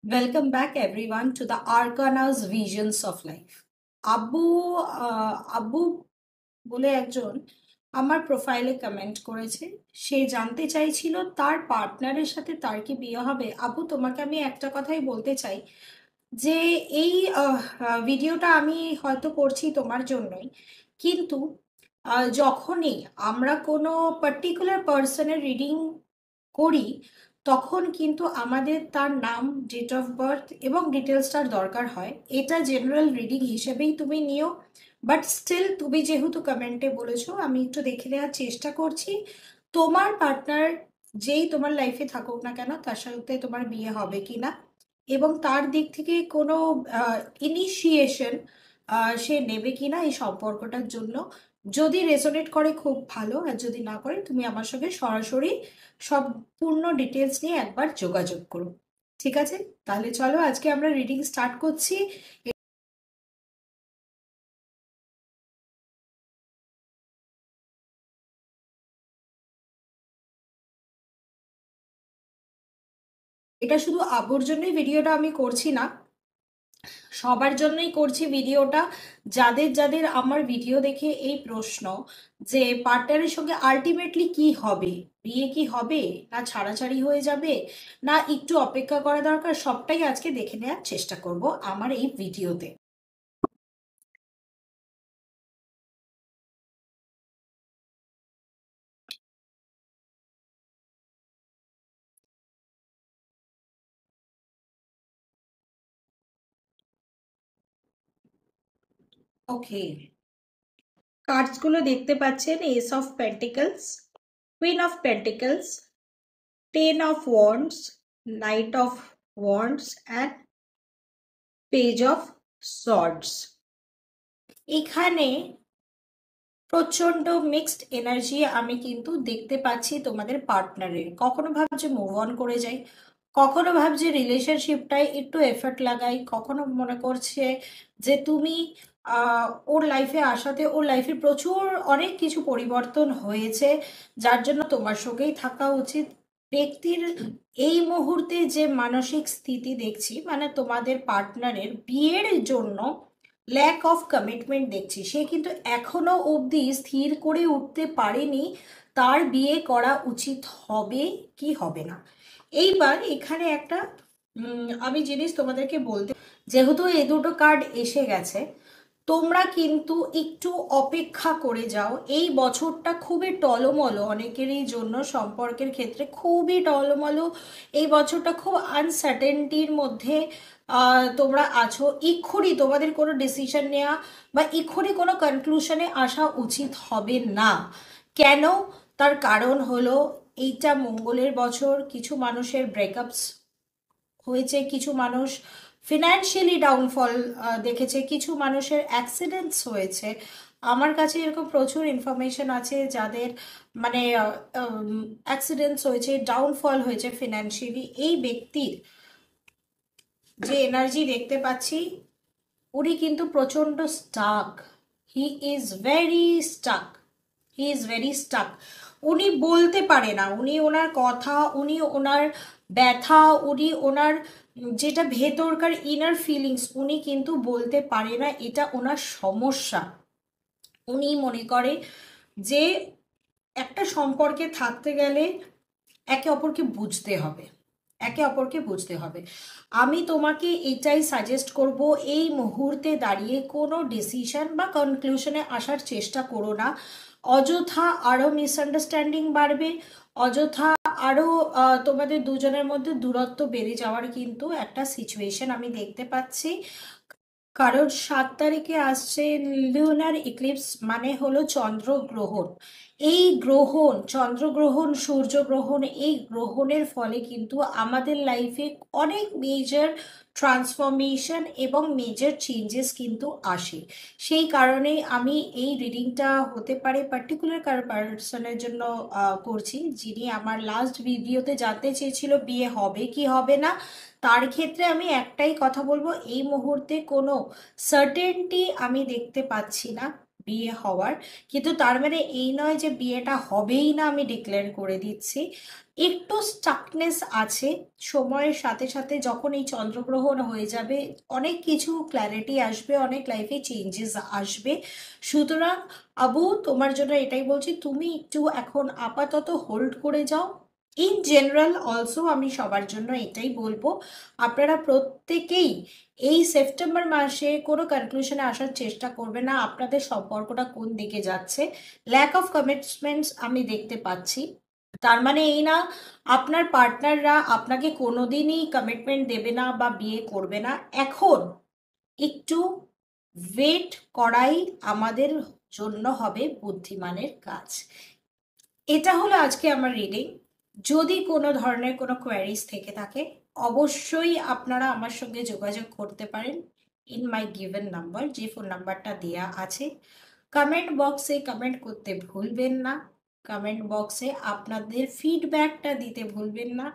Welcome back everyone to the Arcana's Visions of Life. আব্বু আব্বু বলে একজন আমার প্রোফাইলে কমেন্ট করেছে। সে জানতে চাইছিল তার পার্টনারের সাথে তার কি বিয়ে হবে। আব্বু, তোমাকে আমি একটা কথাই বলতে চাই যে এই ভিডিওটা আমি হয়তো করছি তোমার জন্যই, কিন্তু যখনই আমরা কোনো পার্টিকুলার পার্সনের রিডিং করি তখন কিন্তু আমাদের তার নাম, ডেট অফ বার্থ এবং ডিটেলসটার দরকার হয়। এটা জেনারেল রিডিং হিসেবেই তুমি নিও, বাট স্টিল তুমি যেহেতু কমেন্টে বলেছো, আমি একটু দেখে নেওয়ার চেষ্টা করছি তোমার পার্টনার যেই তোমার লাইফে থাকুক না কেন তার সাথে তোমার বিয়ে হবে কি না, এবং তার দিক থেকে কোনো ইনিশিয়েশন সে নেবে কিনা এই সম্পর্কটার জন্য। যদি রেজোনেট করে খুব ভালো, আর যদি না করে তুমি আমার সঙ্গে সরাসরি সম্পূর্ণ ডিটেলস নিয়ে একবার যোগাযোগ করো। ঠিক আছে, তাহলে চলো আজকে আমরা রিডিং স্টার্ট করছি। এটা শুধু আবুর জন্যই ভিডিওটা আমি করছি না, সবার জন্যই করছি ভিডিওটা। যাদের যাদের আমার ভিডিও দেখে এই প্রশ্ন যে পার্টনারের সঙ্গে আলটিমেটলি কি হবে, বিয়ে কি হবে না ছাড়াছাড়ি হয়ে যাবে না একটু অপেক্ষা করা দরকার, সবটাই আজকে দেখে নেওয়ার চেষ্টা করব আমার এই ভিডিওতে। ওকে, কার্ডসগুলো দেখতে পাচ্ছেন, ace of pentacles, queen of pentacles, ten of wands, knight of wands and page of swords. এখানে প্রচন্ড মিক্সড এনার্জি আমি কিন্তু দেখতে পাচ্ছি তোমাদের পার্টনারের। কখনো ভাবছে মুভ অন করে যাই, কখনো ভাবছে রিলেশনশিপটায় একটু এফর্ট লাগাই, কখনো মনে করছে যে তুমি ওর লাইফে আসাতে ওর লাইফে প্রচুর অনেক কিছু পরিবর্তন হয়েছে যার জন্য তোমার সঙ্গেই থাকা উচিত। ব্যক্তির এই মুহূর্তে যে মানসিক স্থিতি দেখছি, মানে তোমাদের পার্টনারের বিয়ের জন্য ল্যাক অফ কমিটমেন্ট দেখছি। সে কিন্তু এখনো অবধি স্থির করে উঠতে পারেনি তার বিয়ে করা উচিত হবে কি হবে না। এইবার এখানে একটা আমি জিনিস তোমাদেরকে বলতে, যেহেতু এই দুটো কার্ড এসে গেছে, তোমরা কিন্তু একটু অপেক্ষা করে যাও। এই বছরটা খুবই টলমলো অনেকেরই জন্য, সম্পর্কের ক্ষেত্রে খুবই টলমলো। এই বছরটা খুব আনসার্টেনটির মধ্যে তোমরা আছো। এক্ষুনি তোমাদের কোনো ডিসিশন নেওয়া বা এক্ষুনি কোনো কনক্লুশনে আসা উচিত হবে না। কেন? তার কারণ হলো এইটা মঙ্গলের বছর, কিছু মানুষের ব্রেকআপস হয়েছে, কিছু মানুষ ফিনান্সিয়ালি ডাউনফল দেখেছে, কিছু মানুষের অ্যাক্সিডেন্টস হয়েছে। আমার কাছে এরকম প্রচুর ইনফরমেশন আছে যাদের মানে অ্যাক্সিডেন্টস হয়েছে, ডাউনফল হয়েছে ফিনান্সিয়ালি। এই ব্যক্তির যে এনার্জি দেখতে পাচ্ছি, উনি কিন্তু প্রচণ্ড stuck, he is very stuck, he is very stuck. উনি বলতে পারে না, উনি ওনার কথা, উনি ওনার ব্যথা, উনি ওনার যেটা ভেতরকার ইনার ফিলিংস উনি কিন্তু বলতে পারে না, এটা ওনার সমস্যা। উনি মনে করে যে একটা সম্পর্কে থাকতে গেলে একে অপরকে বুঝতে হবে, একে অপরকে বুঝতে হবে। আমি তোমাকে এটাই সাজেস্ট করব, এই মুহূর্তে দাঁড়িয়ে কোনো ডিসিশন বা কনক্লুশনে আসার চেষ্টা করো না। অযথা আরও মিসআন্ডারস্ট্যান্ডিং বাড়বে, অযথা আরও তোমাদের দুজনের মধ্যে দূরত্ব বেড়ে যাওয়ার কিন্তু একটা সিচুয়েশন আমি দেখতে পাচ্ছি। কারণ 7 তারিখে আসছে লুনার ইক্লিপস, মানে হলো চন্দ্রগ্রহণ। এই গ্রহণ, চন্দ্রগ্রহণ, সূর্যগ্রহণ, এই গ্রহণের ফলে কিন্তু আমাদের লাইফে অনেক মেজর ট্রান্সফরমেশন এবং মেজর চেঞ্জেস কিন্তু আসে। সেই কারণেই আমি এই রিডিংটা হতে পারে পার্টিকুলার কারো পার্সনের জন্য করছি, যিনি আমার লাস্ট ভিডিওতে জানতে চেয়েছিল বিয়ে হবে কি হবে না। তার ক্ষেত্রে আমি একটাই কথা বলবো, এই মুহূর্তে কোনো সার্টেনটি আমি দেখতে পাচ্ছি না বিয়ে হওয়ার, কিন্তু তার মানে এই নয় যে বিয়েটা হবেই না, আমি ডিক্লেয়ার করে দিচ্ছি। একটু স্টাকনেস আছে, সময়ের সাথে সাথে যখন এই চন্দ্রগ্রহণ হয়ে যাবে অনেক কিছু ক্ল্যারিটি আসবে, অনেক লাইফে চেঞ্জেস আসবে। সুতরাং আবু, তোমার জন্য এটাই বলছি, তুমি একটু এখন আপাতত হোল্ড করে যাও। ইন জেনারেল অলসো আমি সবার জন্য এটাই বলবো, আপনারা প্রত্যেকেই এই সেপ্টেম্বর মাসে কোনো কনক্লুশনে আসার চেষ্টা করবে না। আপনাদের সম্পর্কটা কোন দিকে যাচ্ছে, ল্যাক অফ কমিটমেন্টস আমি দেখতে পাচ্ছি। তার মানে এই না আপনার পার্টনাররা আপনাকে কোনোদিনই কমিটমেন্ট দেবে না বা বিয়ে করবে না। এখন একটু ওয়েট করাই আমাদের জন্য হবে বুদ্ধিমানের কাজ। এটা হলো আজকে আমার রিডিং। যদি কোনো ধরনের কোনো কোয়ারিজ থেকে থাকে অবশ্যই আপনারা আমার সঙ্গে যোগাযোগ করতে পারেন ইন মাই গিভেন নাম্বার, যে ফোন নাম্বারটা দেয়া আছে। কমেন্ট বক্সে কমেন্ট করতে ভুলবেন না, কমেন্ট বক্সে আপনাদের ফিডব্যাকটা দিতে ভুলবেন না।